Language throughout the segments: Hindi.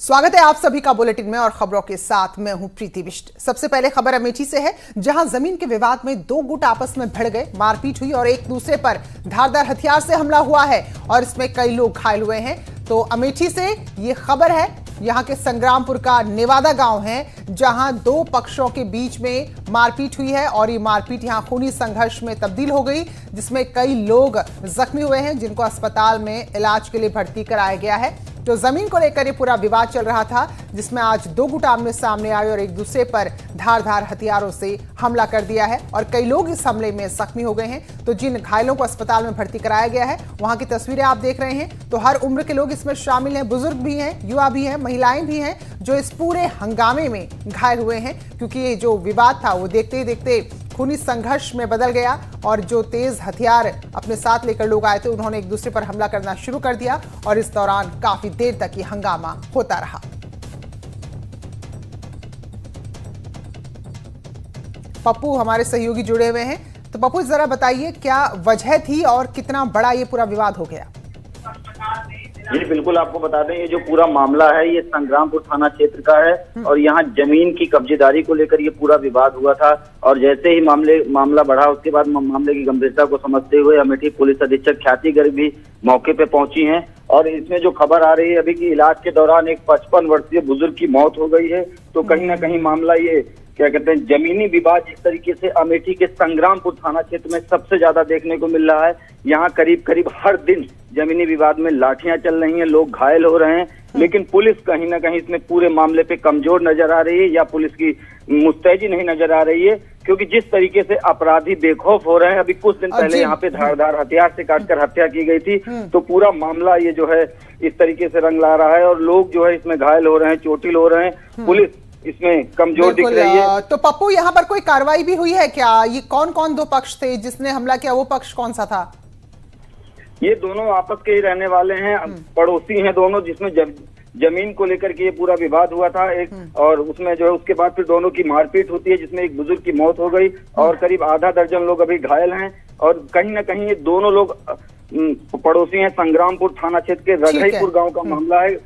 स्वागत है आप सभी का बुलेटिन में और खबरों के साथ मैं हूं प्रीति बिष्ट। सबसे पहले खबर अमेठी से है, जहां जमीन के विवाद में दो गुट आपस में भिड़ गए, मारपीट हुई और एक दूसरे पर धारदार हथियार से हमला हुआ है और इसमें कई लोग घायल हुए हैं। तो अमेठी से ये खबर है, यहाँ के संग्रामपुर का नेवादा गांव है, जहां दो पक्षों के बीच में मारपीट हुई है और ये मारपीट यहां खूनी संघर्ष में तब्दील हो गई, जिसमें कई लोग जख्मी हुए हैं, जिनको अस्पताल में इलाज के लिए भर्ती कराया गया है। तो जमीन को लेकर ये पूरा विवाद चल रहा था, जिसमें आज दो गुट आमने सामने आए और एक दूसरे पर धारदार हथियारों से हमला कर दिया है और कई लोग इस हमले में जख्मी हो गए हैं। तो जिन घायलों को अस्पताल में भर्ती कराया गया है, वहां की तस्वीरें आप देख रहे हैं। तो हर उम्र के लोग इसमें शामिल हैं, बुजुर्ग भी हैं, युवा भी हैं, महिलाएं भी हैं, जो इस पूरे हंगामे में घायल हुए हैं, क्योंकि ये जो विवाद था वो देखते ही देखते खूनी संघर्ष में बदल गया और जो तेज हथियार अपने साथ लेकर लोग आए थे, उन्होंने एक दूसरे पर हमला करना शुरू कर दिया और इस दौरान काफी देर तक ये हंगामा होता रहा। पप्पू हमारे सहयोगी जुड़े हुए हैं। तो पप्पू जरा बताइए, क्या वजह थी और कितना बड़ा ये पूरा विवाद हो गया? जी बिल्कुल, आपको बता दें, ये जो पूरा मामला है ये संग्रामपुर थाना क्षेत्र का है और यहाँ जमीन की कब्जेदारी को लेकर ये पूरा विवाद हुआ था। और जैसे ही मामला बढ़ा, उसके बाद मामले की गंभीरता को समझते हुए अमेठी पुलिस अधीक्षक ख्याति गर्ग भी मौके पे पहुंची हैं। और इसमें जो खबर आ रही है अभी कि इलाज के दौरान एक 55 वर्षीय बुजुर्ग की मौत हो गई है। तो कहीं ना कहीं मामला ये क्या कहते हैं, जमीनी विवाद जिस तरीके से अमेठी के संग्रामपुर थाना क्षेत्र में सबसे ज्यादा देखने को मिल रहा है। यहाँ करीब करीब हर दिन जमीनी विवाद में लाठियां चल रही हैं, लोग घायल हो रहे हैं, लेकिन पुलिस कहीं ना कहीं इसमें पूरे मामले पे कमजोर नजर आ रही है या पुलिस की मुस्तैदी नहीं नजर आ रही है। क्योंकि जिस तरीके से अपराधी बेखौफ हो रहे हैं, अभी कुछ दिन पहले यहाँ पे धारदार हथियार से काटकर हत्या की गई थी, तो पूरा मामला ये जो है इस तरीके से रंग ला रहा है और लोग जो है इसमें घायल हो रहे हैं, चोटिल हो रहे हैं, पुलिस इसमें कमजोर दिख रही है। तो पप्पू, यहाँ पर कोई कार्रवाई भी हुई है क्या? ये कौन कौन दो पक्ष थे जिसने हमला किया, वो पक्ष कौन सा था? ये दोनों आपस के ही रहने वाले हैं, पड़ोसी हैं दोनों, जिसमें जमीन को लेकर के ये पूरा विवाद हुआ था एक, और उसमें जो है उसके बाद फिर दोनों की मारपीट होती है, जिसमें एक बुजुर्ग की मौत हो गई और करीब आधा दर्जन लोग अभी घायल हैं। और कहीं ना कहीं ये दोनों लोग पड़ोसी हैं। संग्रामपुर थाना क्षेत्र के रघईपुर गांव का मामला है।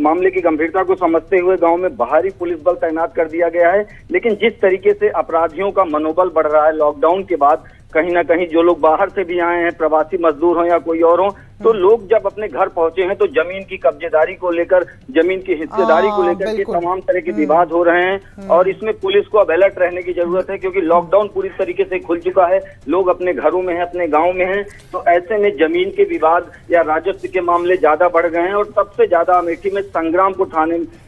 मामले की गंभीरता को समझते हुए गांव में बाहरी पुलिस बल तैनात कर दिया गया है, लेकिन जिस तरीके से अपराधियों का मनोबल बढ़ रहा है लॉकडाउन के बाद, कहीं ना कहीं जो लोग बाहर से भी आए हैं, प्रवासी मजदूर हो या कोई और हो, तो लोग जब अपने घर पहुंचे हैं तो जमीन की कब्जेदारी को लेकर, जमीन की हिस्सेदारी को लेकर के तमाम तरह के विवाद हो रहे हैं। और इसमें पुलिस को अब अलर्ट रहने की जरूरत है, क्योंकि लॉकडाउन पूरी तरीके से खुल चुका है, लोग अपने घरों में हैं, अपने गाँव में हैं। तो ऐसे में जमीन के विवाद या राजस्व के मामले ज्यादा बढ़ गए हैं और सबसे ज्यादा अमेठी में संग्रामपुर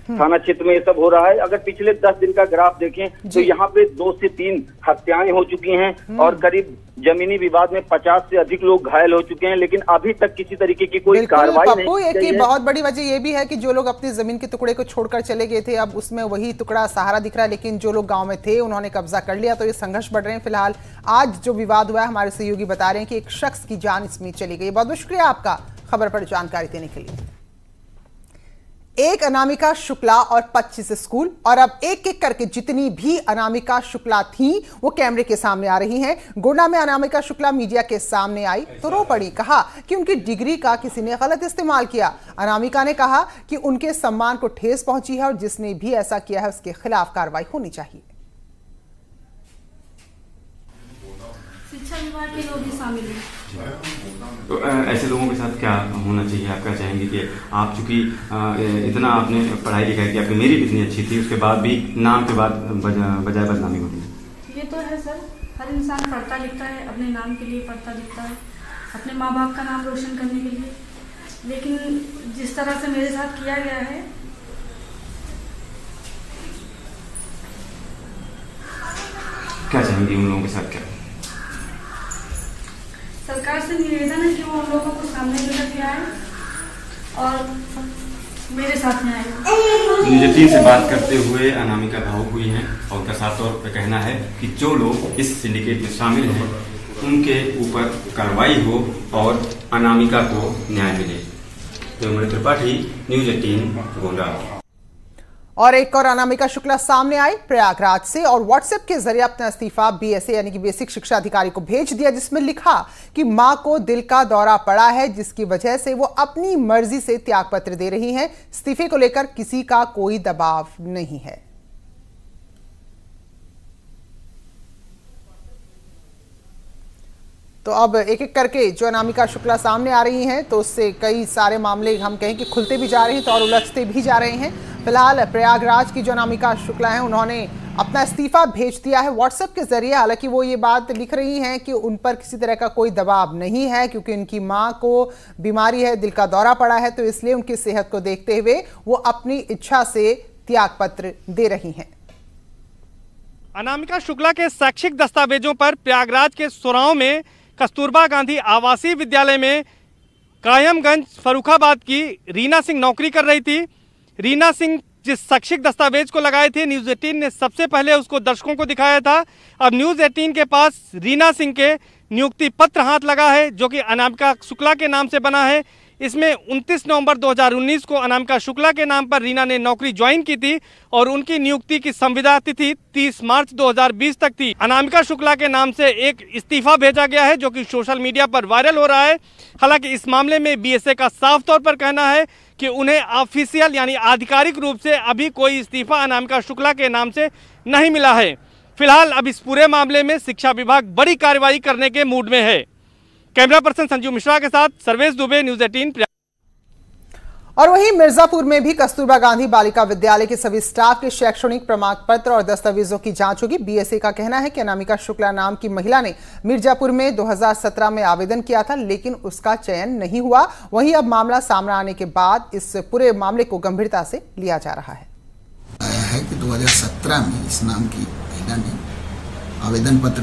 थाना क्षेत्र में ये सब हो रहा है। अगर पिछले 10 दिन का ग्राफ देखें तो यहाँ पे 2 से 3 हत्याएं हो चुकी हैं और करीब जमीनी विवाद में 50 से अधिक लोग घायल हो चुके हैं, लेकिन अभी तक किसी तरीके की कोई कार्रवाई नहीं की है। बहुत बड़ी वजह ये भी है कि जो लोग अपनी जमीन के टुकड़े को छोड़कर चले गए थे, अब उसमें वही टुकड़ा सहारा दिख रहा है, लेकिन जो लोग गांव में थे उन्होंने कब्जा कर लिया, तो ये संघर्ष बढ़ रहे हैं। फिलहाल आज जो विवाद हुआ है, हमारे सहयोगी बता रहे हैं कि एक शख्स की जान इसमें चली गई। बहुत बहुत शुक्रिया आपका खबर पर जानकारी देने के लिए। एक अनामिका शुक्ला और 25 स्कूल, और अब एक एक करके जितनी भी अनामिका शुक्ला थी वो कैमरे के सामने आ रही हैं। गोंडा में अनामिका शुक्ला मीडिया के सामने आई तो रो पड़ी, कहा कि उनकी डिग्री का किसी ने गलत इस्तेमाल किया। अनामिका ने कहा कि उनके सम्मान को ठेस पहुंची है और जिसने भी ऐसा किया है उसके खिलाफ कार्रवाई होनी चाहिए। शिक्षा विभाग के लोग भी शामिल हैं। तो ऐसे लोगों के साथ क्या होना चाहिए? आप क्या चाहेंगे कि आप चूंकि इतना आपने पढ़ाई लिखाई की, आपकी मेरिट इतनी अच्छी थी, उसके बाद भी नाम के बाद बजाय बदनामी होती है? ये तो है सर, हर इंसान पढ़ता लिखता है, अपने नाम के लिए पढ़ता लिखता है, अपने माँ बाप का नाम रोशन करने के लिए, लेकिन जिस तरह से मेरे साथ किया गया है, क्या चाहेंगे उन लोगों के साथ? क्या सरकार से निवेदन है कि वो हम लोगों को सामने लेकर के आए और मेरे साथ में आए। न्यूज18 से बात करते हुए अनामिका भावुक हुई हैं और उनका साफ तौर पर कहना है कि जो लोग इस सिंडिकेट में शामिल हैं उनके ऊपर कार्रवाई हो और अनामिका को न्याय मिले। तो त्रिपाठी, न्यूज18, गोंडा। और एक और अनामिका शुक्ला सामने आई प्रयागराज से और व्हाट्सएप के जरिए अपना इस्तीफा बीएसए यानी कि बेसिक शिक्षा अधिकारी को भेज दिया, जिसमें लिखा कि मां को दिल का दौरा पड़ा है, जिसकी वजह से वो अपनी मर्जी से त्यागपत्र दे रही हैं। इस्तीफे को लेकर किसी का कोई दबाव नहीं है। तो अब एक एक करके जो अनामिका शुक्ला सामने आ रही हैं, तो उससे कई सारे मामले हम कहें कि खुलते भी जा रहे हैं तो और उलझते भी जा रहे हैं। फिलहाल प्रयागराज की जो अनामिका शुक्ला हैं, उन्होंने अपना इस्तीफा भेज दिया है व्हाट्सएप के जरिए। हालांकि वो ये बात लिख रही हैं कि उन पर किसी तरह का कोई दबाव नहीं है, क्योंकि उनकी मां को बीमारी है, दिल का दौरा पड़ा है, तो इसलिए उनकी सेहत को देखते हुए वो अपनी इच्छा से त्यागपत्र दे रही हैं। अनामिका शुक्ला के शैक्षिक दस्तावेजों पर प्रयागराज के सोराव में कस्तूरबा गांधी आवासीय विद्यालय में कायमगंज फर्रुखाबाद की रीना सिंह नौकरी कर रही थी। रीना सिंह जिस शैक्षिक दस्तावेज को लगाए थे, न्यूज़ 18 ने सबसे पहले उसको दर्शकों को दिखाया था। अब न्यूज़ 18 के पास रीना सिंह के नियुक्ति पत्र हाथ लगा है, जो कि अनामिका शुक्ला के नाम से बना है। इसमें 29 नवंबर 2019 को अनामिका शुक्ला के नाम पर रीना ने नौकरी ज्वाइन की थी और उनकी नियुक्ति की संविदा तिथि 30 मार्च 2020 तक थी। अनामिका शुक्ला के नाम से एक इस्तीफा भेजा गया है, जो कि सोशल मीडिया पर वायरल हो रहा है। हालांकि इस मामले में बीएसए का साफ तौर पर कहना है कि उन्हें ऑफिशियल यानी आधिकारिक रूप से अभी कोई इस्तीफा अनामिका शुक्ला के नाम से नहीं मिला है। फिलहाल अब इस पूरे मामले में शिक्षा विभाग बड़ी कार्रवाई करने के मूड में है। कैमरा पर्सन संजीव मिश्रा के साथ सर्वेश दुबे, न्यूज़ 18। और वहीं मिर्जापुर में भी कस्तूरबा गांधी बालिका विद्यालय के सभी स्टाफ के शैक्षणिक प्रमाण पत्र और दस्तावेजों की जांच होगी। बीएसए का कहना है कि अनामिका शुक्ला नाम की महिला ने मिर्जापुर में 2017 में आवेदन किया था, लेकिन उसका चयन नहीं हुआ। वहीं अब मामला सामने आने के बाद इस पूरे मामले को गंभीरता से लिया जा रहा है। आया है कि 2017 में इस नाम की महिला ने आवेदन पत्र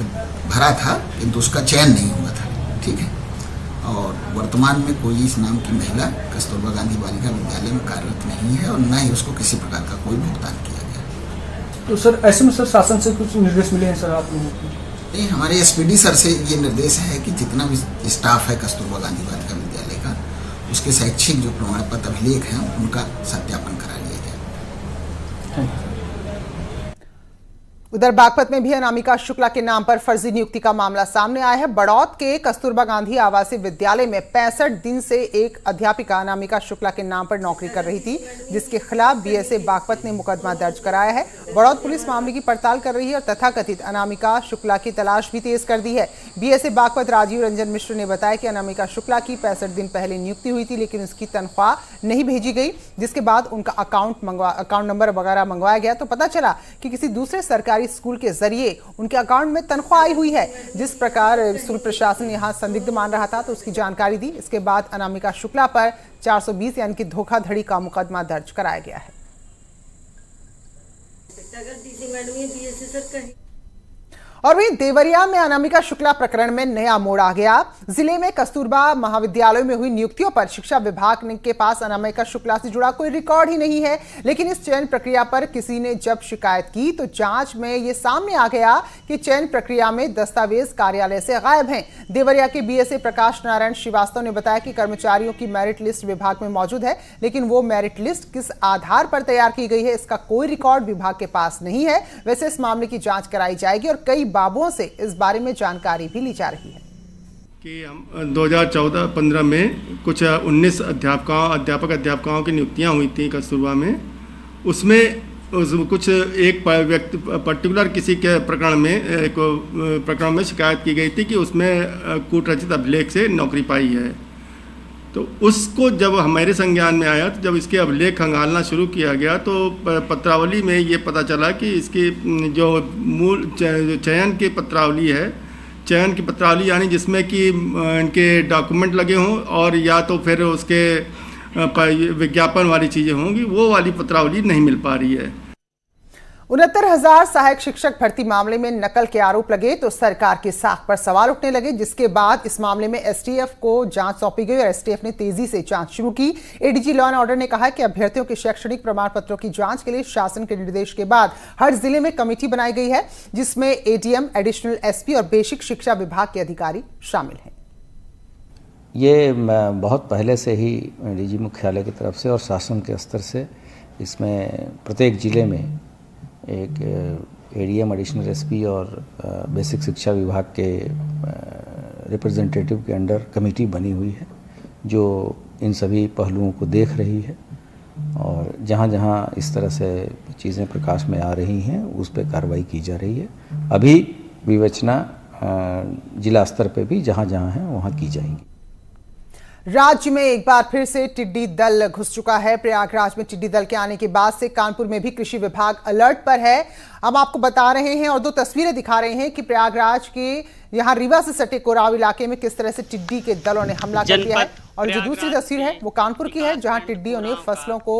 भरा था, किंतु उसका चयन नहीं हुआ था। ठीक है, और वर्तमान में कोई इस नाम की महिला कस्तूरबा गांधी बालिका विद्यालय में कार्यरत नहीं है और न ही उसको किसी प्रकार का कोई भुगतान किया गया। तो सर ऐसे में सर शासन से कुछ निर्देश मिले हैं सर आप लोगों को? नहीं, हमारे एसपीडी सर से ये निर्देश है कि जितना भी स्टाफ है कस्तूरबा गांधी बालिका विद्यालय का, उसके शैक्षिक जो प्रमाण पत्र अभिलेख हैं उनका सत्यापन करा लिया जाए। उधर बागपत में भी अनामिका शुक्ला के नाम पर फर्जी नियुक्ति का मामला सामने आया है। बड़ौद के कस्तूरबा गांधी आवासीय विद्यालय में 65 दिन से एक अध्यापिका अनामिका शुक्ला के नाम पर नौकरी कर रही थी, जिसके खिलाफ बीएसए बागपत ने मुकदमा दर्ज कराया है। बड़ौद पुलिस मामले की पड़ताल कर रही है और तथाकथित अनामिका शुक्ला की तलाश भी तेज कर दी है। बीएसए बागपत राजीव रंजन मिश्र ने बताया कि अनामिका शुक्ला की 65 दिन पहले नियुक्ति हुई थी, लेकिन उसकी तनख्वाह नहीं भेजी गई, जिसके बाद उनका अकाउंट नंबर वगैरह मंगवाया गया तो पता चला कि किसी दूसरे सरकारी स्कूल के जरिए उनके अकाउंट में तनख्वाह आई हुई है। जिस प्रकार स्कूल प्रशासन यहां संदिग्ध मान रहा था, तो उसकी जानकारी दी। इसके बाद अनामिका शुक्ला पर 420 यानी कि धोखाधड़ी का मुकदमा दर्ज कराया गया है। और वहीं देवरिया में अनामिका शुक्ला प्रकरण में नया मोड़ आ गया। जिले में कस्तूरबा महाविद्यालय में हुई नियुक्तियों पर शिक्षा विभाग के पास अनामिका शुक्ला से जुड़ा कोई रिकॉर्ड ही नहीं है, लेकिन इस चयन प्रक्रिया पर किसी ने जब शिकायत की तो जांच में यह सामने आ गया कि चयन प्रक्रिया में दस्तावेज कार्यालय से गायब हैं। देवरिया के बीएसए प्रकाश नारायण श्रीवास्तव ने बताया कि कर्मचारियों की मेरिट लिस्ट विभाग में मौजूद है, लेकिन वो मेरिट लिस्ट किस आधार पर तैयार की गई है, इसका कोई रिकॉर्ड विभाग के पास नहीं है। वैसे इस मामले की जांच कराई जाएगी और कई बाबुओं से इस बारे में जानकारी भी ली जा रही है कि हम 2014-15 में कुछ 19 अध्यापकों की नियुक्तियां हुई थी कस्तूरबा में। उसमें कुछ एक व्यक्ति पर्टिकुलर किसी के प्रकरण में शिकायत की गई थी कि उसमें कूटरचित अभिलेख से नौकरी पाई है। तो उसको जब हमारे संज्ञान में आया, तो जब इसके अभिलेख खंगालना शुरू किया गया तो पत्रावली में ये पता चला कि इसकी जो मूल चयन की पत्रावली है, चयन की पत्रावली यानी जिसमें कि इनके डॉक्यूमेंट लगे हों और या तो फिर उसके विज्ञापन वाली चीज़ें होंगी, वो वाली पत्रावली नहीं मिल पा रही है। 69,000 सहायक शिक्षक भर्ती मामले में नकल के आरोप लगे तो सरकार की साख पर सवाल उठने लगे, जिसके बाद इस मामले में एसटीएफ को जांच सौंपी गई और एसटीएफ ने तेजी से जांच शुरू की। एडीजी लॉ एंड ऑर्डर ने कहा कि अभ्यर्थियों के शैक्षणिक प्रमाण पत्रों की जांच के लिए शासन के निर्देश के बाद हर जिले में कमेटी बनाई गई है, जिसमें एडीएम, एडिशनल एसपी और बेसिक शिक्षा विभाग के अधिकारी शामिल हैं। ये बहुत पहले से ही डीजी मुख्यालय की तरफ से और शासन के स्तर से इसमें प्रत्येक ज़िले में एक एडीएम, एडिशनल एसपी और बेसिक शिक्षा विभाग के रिप्रेजेंटेटिव के अंडर कमेटी बनी हुई है जो इन सभी पहलुओं को देख रही है और जहाँ जहाँ इस तरह से चीज़ें प्रकाश में आ रही हैं उस पर कार्रवाई की जा रही है। अभी विवेचना जिला स्तर पे भी जहाँ जहाँ है वहाँ की जाएगी। राज्य में एक बार फिर से टिड्डी दल घुस चुका है। प्रयागराज में टिड्डी दल के आने के बाद से कानपुर में भी कृषि विभाग अलर्ट पर है। हम आपको बता रहे हैं और दो तस्वीरें दिखा रहे हैं कि प्रयागराज के यहां रीवा से सटे कोराव इलाके में किस तरह से टिड्डी के दलों ने हमला कर दिया है। और जो दूसरी तस्वीर है वो कानपुर की है जहां टिड्डियों ने फसलों को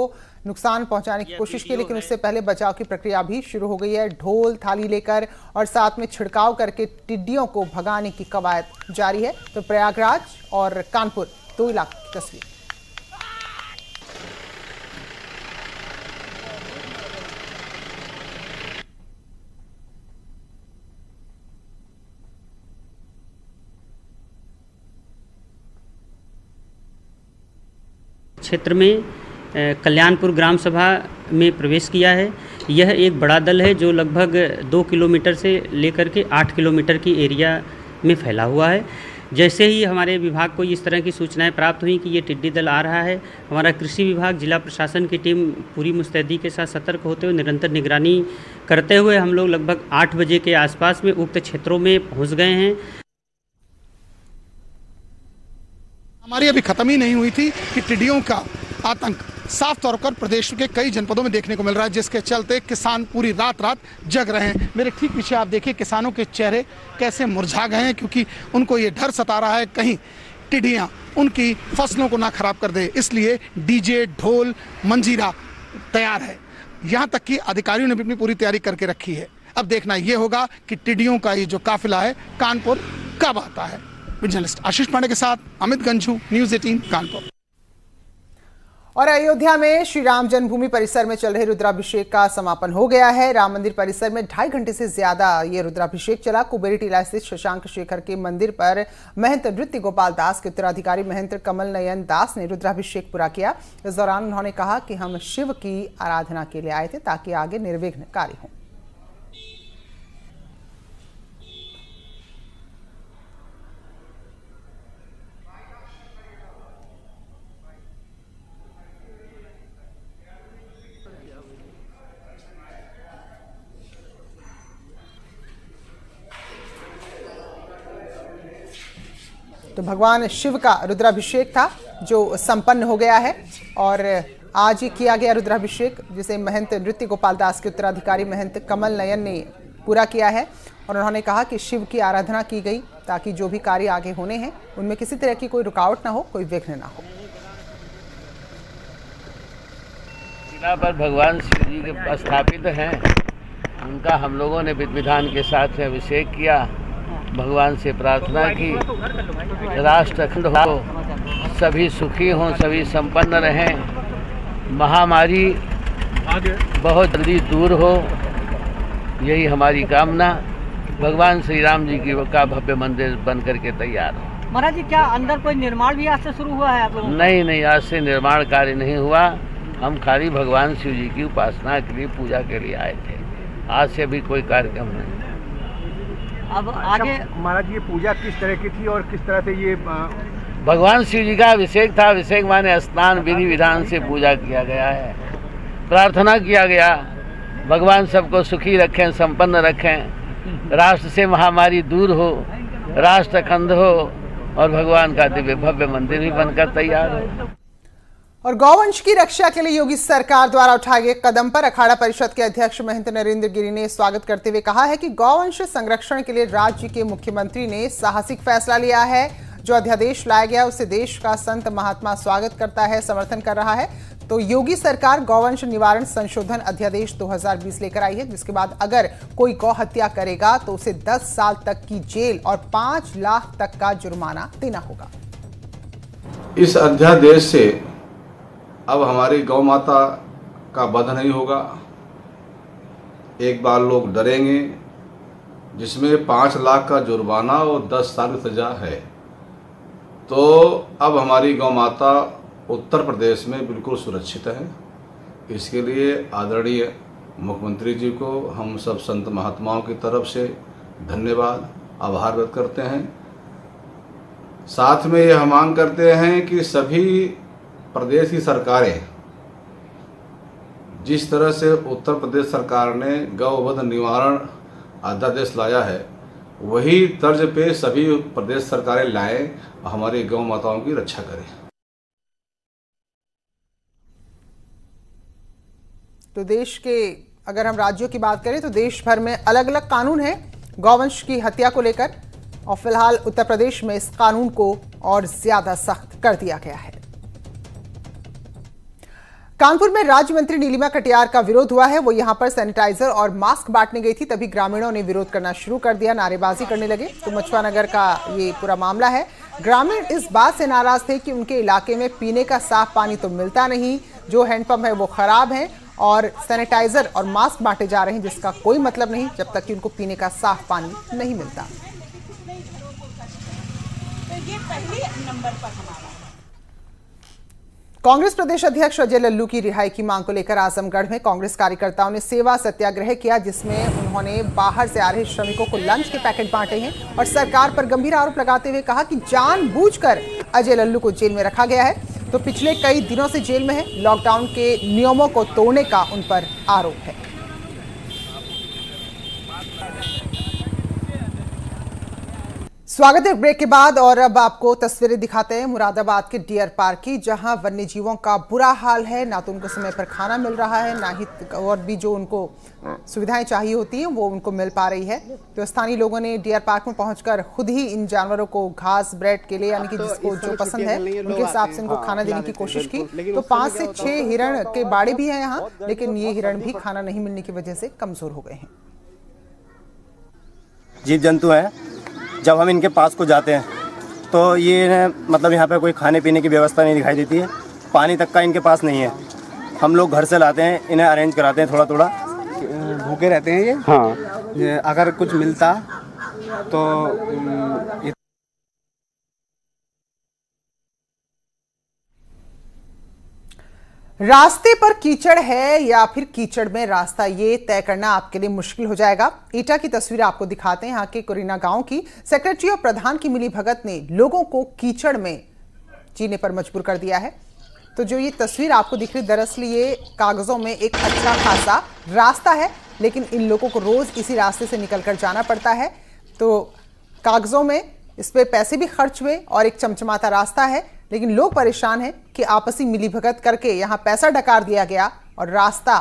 नुकसान पहुंचाने की कोशिश की, लेकिन उससे पहले बचाव की प्रक्रिया भी शुरू हो गई है। ढोल थाली लेकर और साथ में छिड़काव करके टिड्डियों को भगाने की कवायद जारी है। तो प्रयागराज और कानपुर दो इलाके की तस्वीर। क्षेत्र में कल्याणपुर ग्राम सभा में प्रवेश किया है। यह एक बड़ा दल है जो लगभग 2 किलोमीटर से लेकर के 8 किलोमीटर की एरिया में फैला हुआ है। जैसे ही हमारे विभाग को इस तरह की सूचनाएं प्राप्त हुई कि ये टिड्डी दल आ रहा है, हमारा कृषि विभाग, जिला प्रशासन की टीम पूरी मुस्तैदी के साथ सतर्क होते हुए निरंतर निगरानी करते हुए हम लोग लगभग 8 बजे के आसपास में उक्त क्षेत्रों में पहुंच गए हैं। हमारी अभी खत्म ही नहीं हुई थी कि टिड्डियों का आतंक साफ तौर पर प्रदेश के कई जनपदों में देखने को मिल रहा है, जिसके चलते किसान पूरी रात जग रहे हैं। मेरे ठीक पीछे आप देखिए किसानों के चेहरे कैसे मुरझा गए हैं, क्योंकि उनको ये डर सता रहा है कहीं टिड्डियां उनकी फसलों को ना खराब कर दे। इसलिए डीजे, ढोल, मंजीरा तैयार है। यहाँ तक कि अधिकारियों ने भी अपनी पूरी तैयारी करके रखी है। अब देखना ये होगा कि टिड्डियों का ये जो काफिला है कानपुर कब आता है। जर्नलिस्ट आशीष पांडे के साथ अमित गंझू, न्यूज़ 18 कानपुर। और अयोध्या में श्री राम जन्मभूमि परिसर में चल रहे रुद्राभिषेक का समापन हो गया है। राम मंदिर परिसर में 2.5 घंटे से ज्यादा ये रुद्राभिषेक चला। कुबेरी टीला स्थित शशांक शेखर के मंदिर पर महंत नृत्य गोपाल दास के उत्तराधिकारी महंत कमल नयन दास ने रुद्राभिषेक पूरा किया। इस दौरान उन्होंने कहा कि हम शिव की आराधना के लिए आए थे ताकि आगे निर्विघ्न कार्य हो। तो भगवान शिव का रुद्राभिषेक था जो संपन्न हो गया है और आज ही किया गया रुद्राभिषेक, जिसे महंत नृत्य गोपाल दास के उत्तराधिकारी महंत कमल नयन ने पूरा किया है। और उन्होंने कहा कि शिव की आराधना की गई ताकि जो भी कार्य आगे होने हैं उनमें किसी तरह की कोई रुकावट ना हो, कोई विघ्न ना हो। शिला पर भगवान शिव जी के स्थापित हैं, उनका हम लोगों ने विधि विधान के साथ अभिषेक किया। भगवान से प्रार्थना की राष्ट्र अखंड हो, सभी सुखी हों, सभी संपन्न रहें, महामारी बहुत जल्दी दूर हो, यही हमारी कामना। भगवान श्री राम जी की का भव्य मंदिर बन करके तैयार हो। महाराज जी, क्या अंदर कोई निर्माण भी आज से शुरू हुआ है आप लोगों? नहीं, आज से निर्माण कार्य नहीं हुआ। हम खाली भगवान शिव जी की उपासना के लिए, पूजा के लिए आए थे। आज से भी कोई कार्यक्रम नहीं। अब आगे महाराज, ये पूजा किस तरह की थी और किस तरह से ये भगवान शिव जी का अभिषेक था। अभिषेक माने स्नान विधि विधान से पूजा किया गया है, प्रार्थना किया गया भगवान सबको सुखी रखें, संपन्न रखें, राष्ट्र से महामारी दूर हो, राष्ट्र अखंड हो और भगवान का दिव्य भव्य मंदिर भी बनकर तैयार हो। और गौवंश की रक्षा के लिए योगी सरकार द्वारा उठाए गए कदम पर अखाड़ा परिषद के अध्यक्ष महंत नरेंद्र गिरि ने स्वागत करते हुए कहा है कि गौवंश संरक्षण के लिए राज्य के मुख्यमंत्री ने साहसिक फैसला लिया है। जो अध्यादेश लाया गया उसे देश का संत महात्मा स्वागत करता है, समर्थन कर रहा है। तो योगी सरकार गौवंश निवारण संशोधन अध्यादेश 2020 लेकर आई है, जिसके बाद अगर कोई गौ हत्या करेगा तो उसे 10 साल तक की जेल और 5 लाख तक का जुर्माना देना होगा। इस अध्यादेश से अब हमारी गौ माता का वध नहीं होगा। एक बार लोग डरेंगे, जिसमें 5 लाख का जुर्माना और 10 साल की सजा है। तो अब हमारी गौ माता उत्तर प्रदेश में बिल्कुल सुरक्षित है। इसके लिए आदरणीय मुख्यमंत्री जी को हम सब संत महात्माओं की तरफ से धन्यवाद आभार व्यक्त करते हैं। साथ में ये हम मांग करते हैं कि सभी प्रदेश की सरकारें, जिस तरह से उत्तर प्रदेश सरकार ने गौवध निवारण अध्यादेश लाया है, वही तर्ज पे सभी प्रदेश सरकारें लाएं और हमारी गौ माताओं की रक्षा करें। तो देश के अगर हम राज्यों की बात करें तो देश भर में अलग अलग कानून हैं गौवंश की हत्या को लेकर, और फिलहाल उत्तर प्रदेश में इस कानून को और ज्यादा सख्त कर दिया गया है। कानपुर में राज्य मंत्री नीलिमा कटियार का विरोध हुआ है। वो यहां पर सैनिटाइजर और मास्क बांटने गई थी, तभी ग्रामीणों ने विरोध करना शुरू कर दिया, नारेबाजी करने लगे। तो मछुआ नगर का ये पूरा मामला है। ग्रामीण इस बात से नाराज थे कि उनके इलाके में पीने का साफ पानी तो मिलता नहीं, जो हैंडपंप है वो खराब है, और सैनिटाइजर और मास्क बांटे जा रहे हैं जिसका कोई मतलब नहीं जब तक कि उनको पीने का साफ पानी नहीं मिलता। कांग्रेस प्रदेश अध्यक्ष अजय लल्लू की रिहाई की मांग को लेकर आजमगढ़ में कांग्रेस कार्यकर्ताओं ने सेवा सत्याग्रह किया, जिसमें उन्होंने बाहर से आ रहे श्रमिकों को लंच के पैकेट बांटे हैं और सरकार पर गंभीर आरोप लगाते हुए कहा कि जानबूझकर अजय लल्लू को जेल में रखा गया है। तो पिछले कई दिनों से जेल में है, लॉकडाउन के नियमों को तोड़ने का उन पर आरोप है। स्वागत है ब्रेक के बाद, और अब आपको तस्वीरें दिखाते हैं मुरादाबाद के डियर पार्क की, जहां वन्य जीवों का बुरा हाल है। ना तो उनको समय पर खाना मिल रहा है, ना ही और भी जो उनको सुविधाएं चाहिए होती हैं वो उनको मिल पा रही है। तो स्थानीय लोगों ने डियर पार्क में पहुंचकर खुद ही इन जानवरों को घास, ब्रेड के लिए, यानी कि जिसको जो पसंद है उनके हिसाब से इनको खाना देने की कोशिश की। तो 5 से 6 हिरण के बाड़े भी हैं यहाँ, लेकिन ये हिरण भी खाना नहीं मिलने की वजह से कमजोर हो गए हैं। जीव जंतु हैं, जब हम इनके पास को जाते हैं तो ये मतलब यहाँ पे कोई खाने पीने की व्यवस्था नहीं दिखाई देती है, पानी तक का इनके पास नहीं है। हम लोग घर से लाते हैं, इन्हें अरेंज कराते हैं, थोड़ा थोड़ा भूखे रहते हैं ये। हाँ, अगर कुछ मिलता तो रास्ते पर कीचड़ है या फिर कीचड़ में रास्ता, ये तय करना आपके लिए मुश्किल हो जाएगा। ईटा की तस्वीर आपको दिखाते हैं, यहाँ के कोरिना गांव की। सेक्रेटरी और प्रधान की मिलीभगत ने लोगों को कीचड़ में जीने पर मजबूर कर दिया है। तो जो ये तस्वीर आपको दिख रही, दरअसल ये कागजों में एक अच्छा खासा रास्ता है, लेकिन इन लोगों को रोज इसी रास्ते से निकलकर जाना पड़ता है। तो कागजों में इस पे पैसे भी खर्च हुए और एक चमचमाता रास्ता है, लेकिन लोग परेशान हैं कि आपसी मिलीभगत करके यहां पैसा डकार दिया गया और रास्ता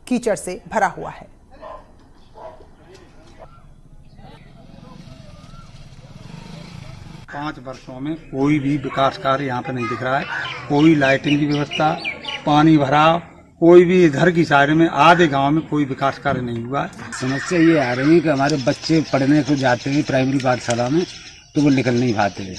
कीचड़ से भरा हुआ है। पाँच वर्षों में कोई भी विकास कार्य यहाँ पे नहीं दिख रहा है। कोई लाइटिंग की व्यवस्था, पानी भराव, कोई भी इधर की साइड में आधे गांव में कोई विकास कार्य नहीं हुआ है। समस्या ये आ रही है कि हमारे बच्चे पढ़ने को जाते हैं प्राइमरी पाठशाला में, तो वो निकल नहीं पाते हैं,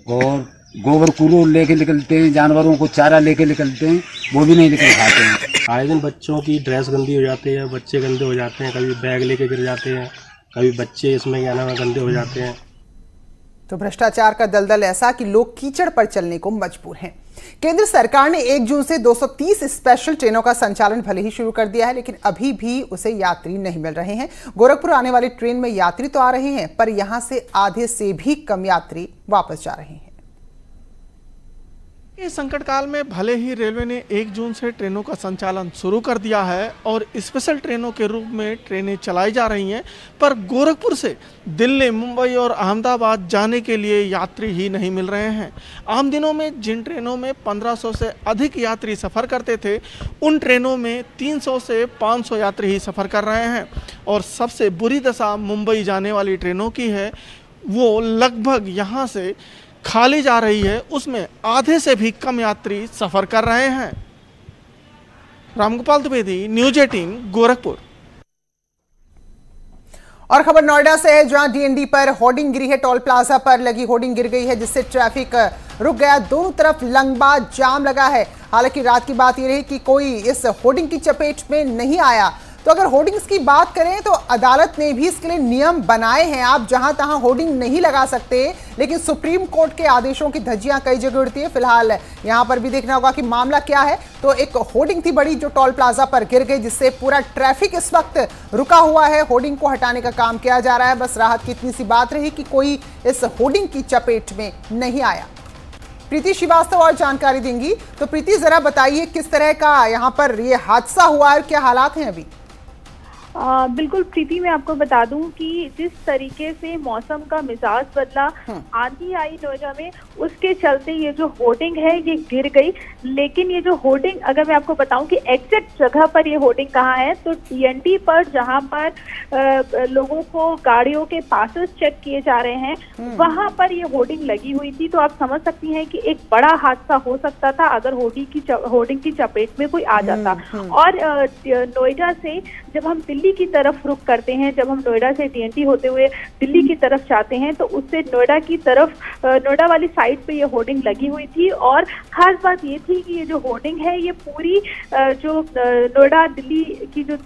और गोबर कूड़ो लेके निकलते हैं, जानवरों को चारा लेके निकलते हैं, वो भी नहीं निकल पाते हैं। आए दिन बच्चों की ड्रेस गंदी हो जाती है, बच्चे गंदे हो जाते हैं, कभी बैग लेके गिर जाते हैं, कभी बच्चे इसमें क्या नाम है गंदे हो जाते हैं। तो भ्रष्टाचार का दलदल ऐसा कि लोग कीचड़ पर चलने को मजबूर हैं। केंद्र सरकार ने 1 जून से 230 स्पेशल ट्रेनों का संचालन भले ही शुरू कर दिया है, लेकिन अभी भी उसे यात्री नहीं मिल रहे हैं। गोरखपुर आने वाली ट्रेन में यात्री तो आ रहे हैं, पर यहां से आधे से भी कम यात्री वापस जा रहे हैं। इस संकट काल में भले ही रेलवे ने 1 जून से ट्रेनों का संचालन शुरू कर दिया है और स्पेशल ट्रेनों के रूप में ट्रेनें चलाई जा रही हैं, पर गोरखपुर से दिल्ली, मुंबई और अहमदाबाद जाने के लिए यात्री ही नहीं मिल रहे हैं। आम दिनों में जिन ट्रेनों में 1500 से अधिक यात्री सफ़र करते थे, उन ट्रेनों में 300 से 500 यात्री ही सफ़र कर रहे हैं। और सबसे बुरी दशा मुंबई जाने वाली ट्रेनों की है, वो लगभग यहाँ से खाली जा रही है, उसमें आधे से भी कम यात्री सफर कर रहे हैं। रामगोपाल द्विवेदी, न्यूज 18, गोरखपुर। और खबर नोएडा से है, जहां डीएनडी पर होर्डिंग गिरी है। टोल प्लाजा पर लगी होर्डिंग गिर गई है, जिससे ट्रैफिक रुक गया। दोनों तरफ लंबा जाम लगा है। हालांकि रात की बात यह रही कि कोई इस होर्डिंग की चपेट में नहीं आया। तो अगर होर्डिंग्स की बात करें तो अदालत ने भी इसके लिए नियम बनाए हैं। आप जहां तहां होर्डिंग नहीं लगा सकते, लेकिन सुप्रीम कोर्ट के आदेशों की धज्जियां कई जगह उड़ती है। फिलहाल यहां पर भी देखना होगा कि मामला क्या है। तो एक होर्डिंग थी बड़ी जो टोल प्लाजा पर गिर गई, जिससे पूरा ट्रैफिक इस वक्त रुका हुआ है। होर्डिंग को हटाने का काम किया जा रहा है। बस राहत की इतनी सी बात रही कि कोई इस होर्डिंग की चपेट में नहीं आया। प्रीति श्रीवास्तव और जानकारी देंगी। तो प्रीति, जरा बताइए किस तरह का यहाँ पर ये हादसा हुआ है, क्या हालात हैं अभी? बिल्कुल प्रीति, मैं आपको बता दूं कि जिस तरीके से मौसम का मिजाज बदला, आंधी आई नोएडा में, उसके चलते ये जो होर्डिंग है ये गिर गई। लेकिन ये जो होर्डिंग, अगर मैं आपको बताऊं कि एग्जैक्ट जगह पर ये होर्डिंग कहाँ है, तो टीएनटी पर जहां पर लोगों को गाड़ियों के पासेस चेक किए जा रहे हैं, वहां पर ये होर्डिंग लगी हुई थी। तो आप समझ सकती हैं कि एक बड़ा हादसा हो सकता था अगर होर्डिंग की चपेट में कोई आ जाता। और नोएडा से जब हम दिल्ली की तरफ रुख करते हैं, जब हम नोएडा से टीएनटी होते हुए दिल्ली की तरफ जाते हैं, तो उससे नोएडा की तरफ, नोएडा वाली साइड पे ये होर्डिंग लगी हुई थी। और खास बात ये थी कि ये जो होर्डिंग है ये पूरी जो नोएडा दिल्ली की जो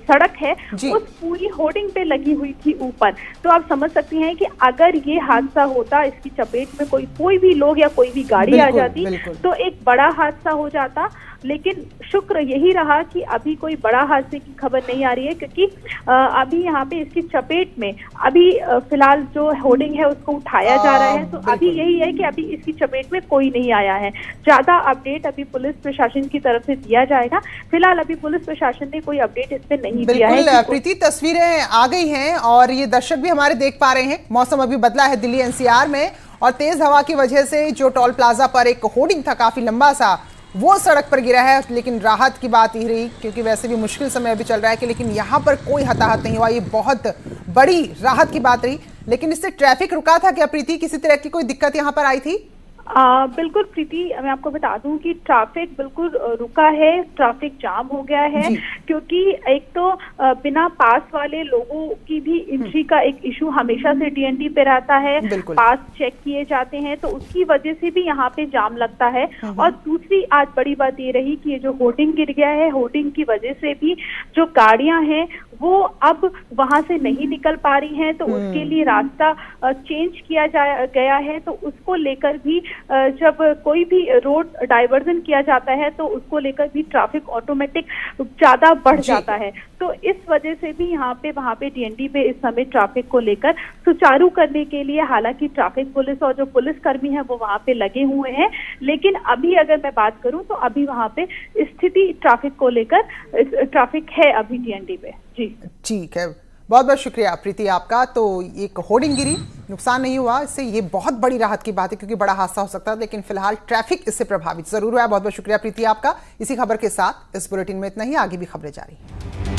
सड़क है उस पूरी होर्डिंग पे लगी हुई थी ऊपर। तो आप समझ सकती हैं कि अगर ये हादसा होता, इसकी चपेट में कोई भी लोग या कोई भी गाड़ी आ जाती तो एक बड़ा हादसा हो जाता। लेकिन शुक्र यही रहा कि अभी कोई बड़ा हादसे की खबर नहीं आ रही है, क्योंकि अभी यहाँ पे इसकी चपेट में अभी फिलहाल जो होर्डिंग है उसको उठाया जा रहा है। तो अभी यही है कि अभी इसकी चपेट में कोई नहीं आया है। ज्यादा अपडेट अभी पुलिस प्रशासन की तरफ से दिया जाएगा। फिलहाल अभी पुलिस प्रशासन ने कोई अपडेट इस पे नहीं दिया है। प्रीति, तस्वीरें आ गई हैं और ये दर्शक भी हमारे देख पा रहे हैं। मौसम अभी बदला है दिल्ली एनसीआर में, और तेज हवा की वजह से जो टोल प्लाजा पर एक होर्डिंग था काफी लंबा सा, वो सड़क पर गिरा है। लेकिन राहत की बात ही रही, क्योंकि वैसे भी मुश्किल समय अभी चल रहा है कि, लेकिन यहाँ पर कोई हताहत नहीं हुआ। ये बहुत बड़ी राहत की बात रही। लेकिन इससे ट्रैफिक रुका था क्या प्रीति? किसी तरह की कोई दिक्कत यहाँ पर आई थी? बिल्कुल प्रीति, मैं आपको बता दूं कि ट्रैफिक बिल्कुल रुका है, ट्रैफिक जाम हो गया है। क्योंकि एक तो बिना पास वाले लोगों की भी एंट्री का एक इशू हमेशा से टीएनटी पे रहता है, पास चेक किए जाते हैं, तो उसकी वजह से भी यहाँ पे जाम लगता है। और दूसरी आज बड़ी बात ये रही कि ये जो होर्डिंग गिर गया है, होर्डिंग की वजह से भी जो गाड़ियां हैं वो अब वहां से नहीं निकल पा रही हैं। तो उसके लिए रास्ता चेंज किया गया है। तो उसको लेकर भी जब कोई भी रोड डाइवर्जन किया जाता है तो उसको लेकर भी ट्रैफिक ऑटोमेटिक ज्यादा बढ़ जाता है। तो इस वजह से भी यहाँ पे वहाँ पे टीएनटी पे इस समय ट्रैफिक को लेकर सुचारू करने के लिए हालांकि ट्रैफिक पुलिस और जो पुलिसकर्मी है वो वहाँ पे लगे हुए हैं। लेकिन अभी अगर मैं बात करूँ तो अभी वहाँ पे स्थिति ट्रैफिक को लेकर ट्रैफिक है अभी टीएनटी पे। जी ठीक है, बहुत बहुत शुक्रिया प्रीति आपका। तो एक होर्डिंग गिरी, नुकसान नहीं हुआ, इससे ये बहुत बड़ी राहत की बात है, क्योंकि बड़ा हादसा हो सकता है। लेकिन फिलहाल ट्रैफिक इससे प्रभावित जरूर हुआ है। बहुत बहुत शुक्रिया प्रीति आपका। इसी खबर के साथ इस बुलेटिन में इतना ही, आगे भी खबरें जारी हैं।